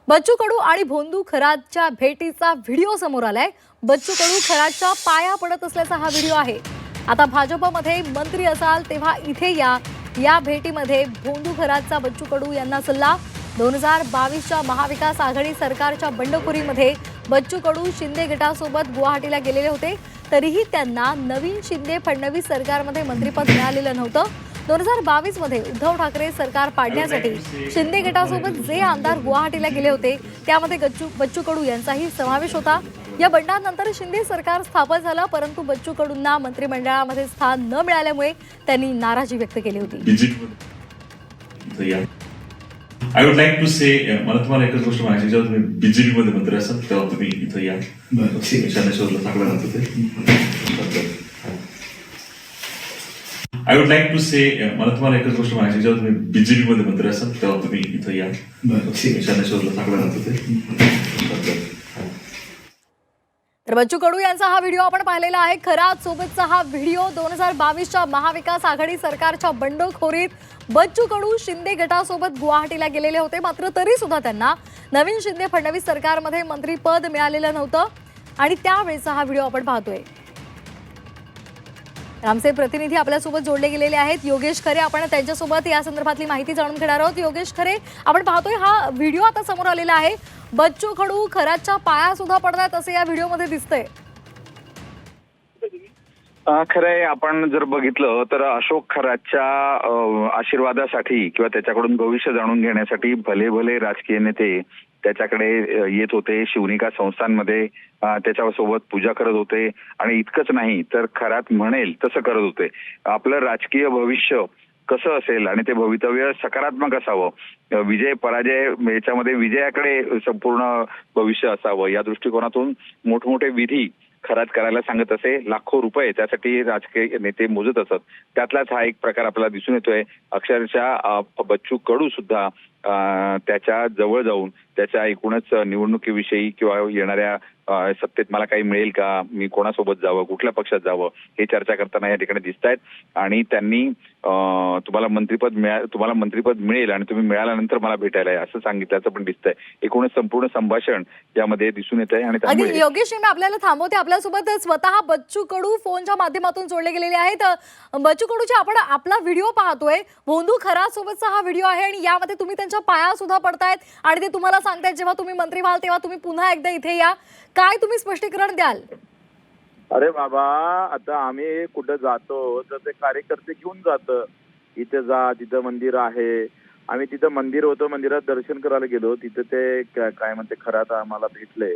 बच्चू कडू आणि भोंदू खरातच्या भेटीचा व्हिडिओ समोर आलाय। बच्चू कडू खरातच्या पाया पडत असल्याचा हा व्हिडिओ आहे। आता भाजपमध्ये मंत्री असाल तेव्हा इथे या भेटीमध्ये भोंदू खरातचा बच्चू कडू यांना सल्ला। 2022च्या महाविकास आघाडी सरकारच्या बंडखोरीमध्ये बच्चू कडू शिंदे गटासोबत गुवाहाटीला गेलेले होते, तरीही त्यांना नवीन शिंदे फडणवीस सरकारमध्ये मंत्रिपद मिळालेलं नव्हतं। 2022 मध्ये उद्धव ठाकरे सरकार पाडण्यासाठी शिंदे गटासोबत जे आमदार गुवाहाटीला गेले होते त्यामध्ये बच्चू कडू यांचाही समावेश होता। या बंडानंतर शिंदे सरकार स्थापन झालं, परंतु बच्चू कडूंना मंत्रिमंडळामध्ये स्थान न मिळाल्यामुळे त्यांनी नाराजी व्यक्त केली होती। आय वुड लाईक टू से मला तुम्हाला एकच गोष्ट म्हणायची, जेव्हा तुम्ही बीजेपी मध्ये मंत्री असाल तेव्हा तुम्ही इथं या। शानेश्वरला सांगलं जातं ते। आय वुड लाईक टू से मला तुम्हाला एकच गोष्ट म्हणायची, जेव्हा तुम्ही बीजेपी मध्ये मंत्री असाल तेव्हा तुम्ही इथं या। शानेश्वरला सांगलं जातं ते। तर बच्चू कडू यांचा हा व्हिडिओ आपण पाहिलेला आहे। खरात सोबतचा हा व्हिडिओ 2022च्या महाविकास आघाडी सरकारच्या बंडखोरीत बच्चू कडू शिंदे गटासोबत गुवाहाटीला गेलेले होते, मात्र तरी सुद्धा त्यांना नवीन शिंदे फडणवीस सरकारमध्ये मंत्रीपद मिळालेलं नव्हतं आणि त्यावेळेचा हा व्हिडिओ आपण पाहतोय। आमचे प्रतिनिधी आपल्यासोबत जोडले गेलेले आहेत, योगेश खरे। आपण त्यांच्यासोबत या संदर्भातली माहिती जाणून घेणार आहोत। योगेश खरे, आपण पाहतोय हा व्हिडिओ आता समोर आलेला आहे। बच्चू कडू खरातच्या पाया सुद्धा पडतायत असे या व्हिडिओमध्ये दिसतंय। खरंय, आपण जर बघितलं तर अशोक खरातच्या आशीर्वादासाठी किंवा त्याच्याकडून भविष्य जाणून घेण्यासाठी भले भले राजकीय नेते त्याच्याकडे येत होते, शिवनिका संस्थांमध्ये त्याच्यासोबत पूजा करत होते आणि इतकंच नाही तर खरात म्हणेल तसं करत होते। आपलं राजकीय भविष्य कसं असेल आणि ते भवितव्य सकारात्मक असावं, विजय पराजय याच्यामध्ये विजयाकडे संपूर्ण भविष्य असावं, या दृष्टिकोनातून मोठमोठे विधी खरात करायला सांगत असे। लाखो रुपये त्यासाठी राजकीय नेते मोजत असत। त्यातलाच हा एक प्रकार आपल्याला दिसून येतोय। अक्षरशः बच्चू कडू सुद्धा त्याच्या जवळ जाऊन त्याच्या एकूणच निवडणुकीविषयी किंवा येणाऱ्या सत्तेत मला काही मिळेल का, मी कोणासोबत जावं, कुठल्या पक्षात जावं हे चर्चा करताना या ठिकाणी दिसत आहेत। आणि त्यांनी तुम्हाला मंत्रिपद मिळेल आणि तुम्ही मिळाल्यानंतर मला भेटायला आहे असं सांगितल्याचं पण दिसतंय। एकूणच संपूर्ण संभाषण यामध्ये दिसून येत आहे। आणि त्यामुळे योगेश, मी आपल्याला थांबवते। आपल्यासोबत स्वतः बच्चू कडू फोनच्या माध्यमातून जोडले गेलेले आहेत। बच्चू कडूचे आपण आपला व्हिडिओ पाहतोय, भोंदू खरात सोबतचा हा व्हिडिओ आहे आणि यामध्ये तुम्ही त्यांच्या पाया सुद्धा पडतायत आणि ते तुम्हाला सांगतायत जेव्हा तुम्ही मंत्री व्हाल तेव्हा तुम्ही पुन्हा एकदा इथे या। काय तुम्ही स्पष्टीकरण द्याल? अरे बाबा, आता आम्ही कुठं जातो तर ते कार्यकर्ते घेऊन जातं, इथे जा, तिथं मंदिर आहे। आम्ही तिथं मंदिर होतं, मंदिरात दर्शन करायला गेलो, तिथं ते काय म्हणते खरात आम्हाला भेटले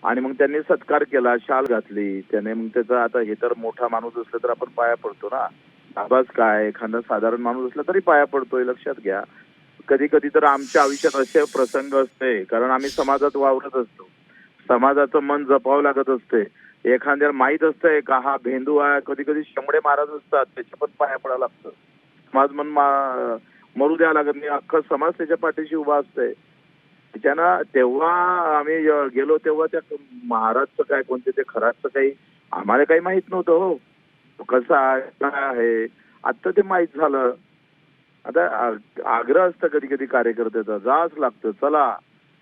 आणि मग त्यांनी सत्कार केला, शाल घातली त्याने। मग त्याचा आता हे तर मोठा माणूस असला तर आपण पाया पडतो ना, आवाज काय एखादा साधारण माणूस असला तरी पाया पडतोय, लक्षात घ्या। कधी कधी तर आमच्या आयुष्यात असे प्रसंग असते, कारण आम्ही समाजात वावरत असतो, समाजाचं मन जपावं लागत असते। एखाद्याला माहित असतंय का हा भेंदू आहे, कधी कधी शंभडे महाराज असतात त्याच्या पण पाया पडायला लागतं, समाज मन मरू द्यावं लागत नाही, अख्खा समाज त्याच्या पाठीशी उभा असतंय। त्यानं तेव्हा आम्ही गेलो तेव्हा त्या महाराजचं काय, कोणते ते खरातचं काही आम्हाला काही माहित नव्हतं हो, कसं आहे काय आहे, आता ते माहित झालं। आता आग्रह असतं कधी कधी कार्यकर्त्याचा, जाच लागतं, चला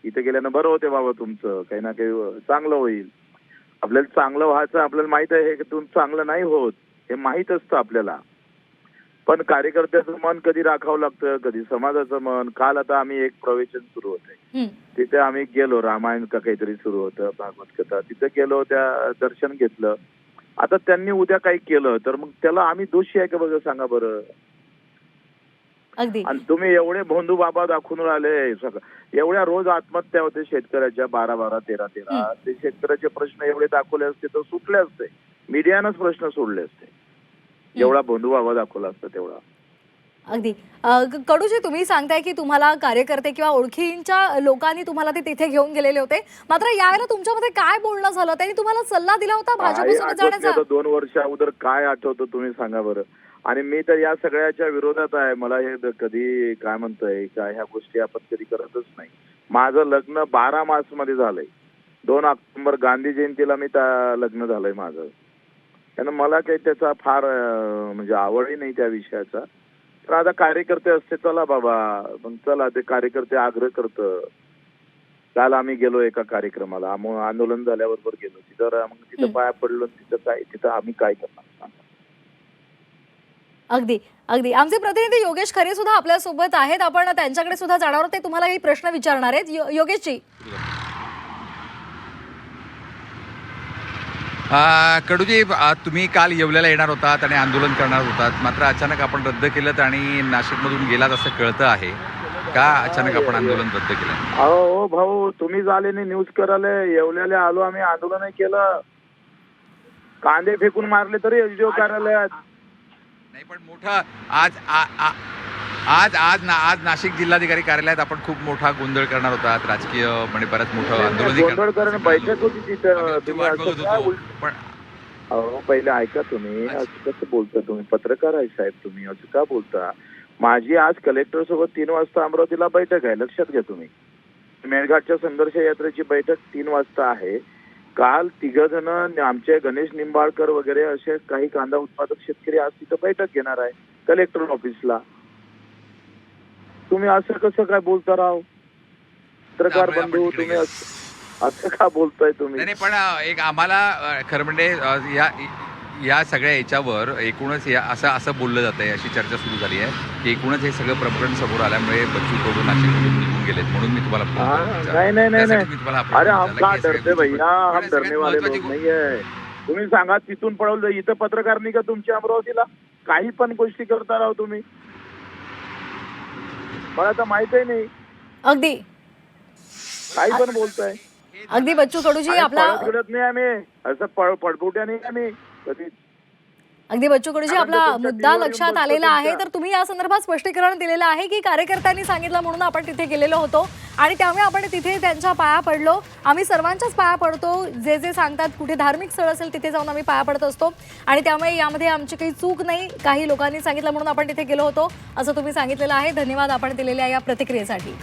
इथे गेल्यानं बरं होते बाबा, तुमचं काही ना काही चांगलं होईल। आपल्याला चांगलं व्हायचं, आपल्याला माहित आहे की तुम्ही चांगलं नाही होत हे माहित असतं आपल्याला, पण कार्यकर्त्याचं मन कधी राखावं लागतं, कधी समाजाचं मन। काल आता आम्ही एक प्रवचन सुरू होते, तिथे आम्ही गेलो, रामायण का काहीतरी सुरू होतं, भागवत कथा, तिथे गेलो, त्या दर्शन घेतलं। आता त्यांनी उद्या काही केलं तर मग त्याला आम्ही दोषी आहे का बघा, सांगा बरं। अगदी। आणि तुम्ही एवढे भोंदू बाबा दाखवून राहिले, एवढ्या रोज आत्महत्या होते शेतकऱ्याच्या, 12-12, 13-13, ते शेतकऱ्याचे प्रश्न एवढे दाखवले असते तर सुटले असते, मीडियानंच प्रश्न सोडले असते, एवढा भोंदू बाबा दाखवला असता तेवढा। अगदी। कडूजी, तुम्ही सांगताय की तुम्हाला कार्यकर्ते किंवा ओळखींच्या लोकांनी तुम्हाला ते तिथे घेऊन गेलेले होते, मात्र यावेळेला तुमच्यामध्ये काय बोलणं झालं? त्यांनी तुम्हाला सल्ला दिला होता भाजपसोबत जाण्याचा? 2 वर्ष अगोदर काय आठवतं तुम्ही सांगा बरं। आणि मी तर या सगळ्याच्या विरोधात आहे, मला हे कधी काय म्हणतोय का ह्या गोष्टी आपण कधी करतच नाही। माझं लग्न 12 मार्च मध्ये झालंय, 2 ऑक्टोबर गांधी जयंतीला मी लग्न झालंय माझं, त्यानं मला काही त्याचा फार म्हणजे आवडही नाही त्या विषयाचा। तर आता कार्यकर्ते असते, चला बाबा, मग चला ते कार्यकर्ते आग्रह करतं, काल आम्ही गेलो एका कार्यक्रमाला, आंदोलन झाल्याबरोबर गेलो तिथं, मग तिथं पाया पडलो, तिथं आम्ही काय करणार सांगा? अगदी अगदी आमचे प्रतिनिधी योगेश खरे सुद्धा आपल्या सोबत आहेत. आपण त्यांच्याकडे सुद्धा जाणार आहोत, ते तुम्हाला काही प्रश्न विचारणार आहेत. योगेशजी, कडूजी, तुम्ही काल येवल्याला येणार होतात आणि आंदोलन करणार होतात, मात्र अचानक आपण रद्द केलं आणि नाशिकमधून गेलात असं कळतं आहे. का अचानक आपण आंदोलन रद्द केलं? अहो भाऊ, तुम्ही झाले नाही न्यूज करायला, येवल्याला आलो आम्ही, आंदोलन केलं, कांदे फेकून मारले तरी एसडीओ कार्यालयात. नाही, पण मोठा आज नाशिक जिल्हाधिकारी कार्यालयात आपण खूप मोठा गोंधळ करणार होतात, राजकीय म्हणजे बरंच मोठं आंदोलन गोंधळ करणं, बैठक होती तिथं. तुम्ही वाट बघत होतो, पण अहो पहिले ऐका, तुम्ही असं कसं बोलता? तुम्ही पत्रकार आहे साहेब, तुम्ही असं का बोलता? माझी आज कलेक्टर सोबत 3 वाजता अमरावतीला बैठक आहे, लक्षात घ्या तुम्ही. मेळघाटच्या संघर्ष यात्रेची बैठक 3 वाजता आहे. काल 3 जण आमचे गणेश निंबाळकर वगैरे असे काही कांदा उत्पादक शेतकरी आज तिथं बैठक घेणार आहे कलेक्टर ऑफिसला. तुम्ही असं कसं काय बोलता राव? पत्रकार बंधू, तुम्ही असं का बोलताय तुम्ही? नाही, पण एक आम्हाला खरं म्हणजे या सगळ्या याच्यावर एकूणच असं बोललं जात आहे, अशी चर्चा सुरू झाली आहे की एकूणच हे सगळं प्रकरण समोर आल्यामुळे बच्चू कडू नाशिकमधून निघून गेलेत, म्हणून मी तुम्हाला नाही. अरे हम का डरते भैया, हम डरने वाले लोग नहीं है. तुम्ही सांगा तिथून पळवलं, इथं पत्रकार नाही का तुमची अमरावतीला? काही पण गोष्टी करता राव तुम्ही, मला तर माहितही नाही, अगदी काही पण बोलताय. अगदी बच्चू कडूजी, आपला पळत नाही आम्ही, असं पडपुट्या नाही आम्ही कधी. अगदी बच्चू कडूजी, आपला तुमच्या मुद्दा टीव्हीवर लक्षात बघतो आलेला आहे. तुमच्या. तर तुम्ही या संदर्भात स्पष्टीकरण दिलेलं आहे की कार्यकर्त्यांनी सांगितलं म्हणून आपण तिथे गेलेलो होतो आणि त्यामुळे आपण तिथे त्यांच्या पाया पडलो. आम्ही सर्वांच्याच पाया पडतो, जे जे सांगतात, कुठे धार्मिक स्थळ असेल तिथे जाऊन आम्ही पाया पडत असतो आणि त्यामुळे यामध्ये आमची काही चूक नाही, काही लोकांनी सांगितलं म्हणून आपण तिथे गेलो होतो असं तुम्ही सांगितलेलं आहे. धन्यवाद आपण दिलेल्या या प्रतिक्रियेसाठी.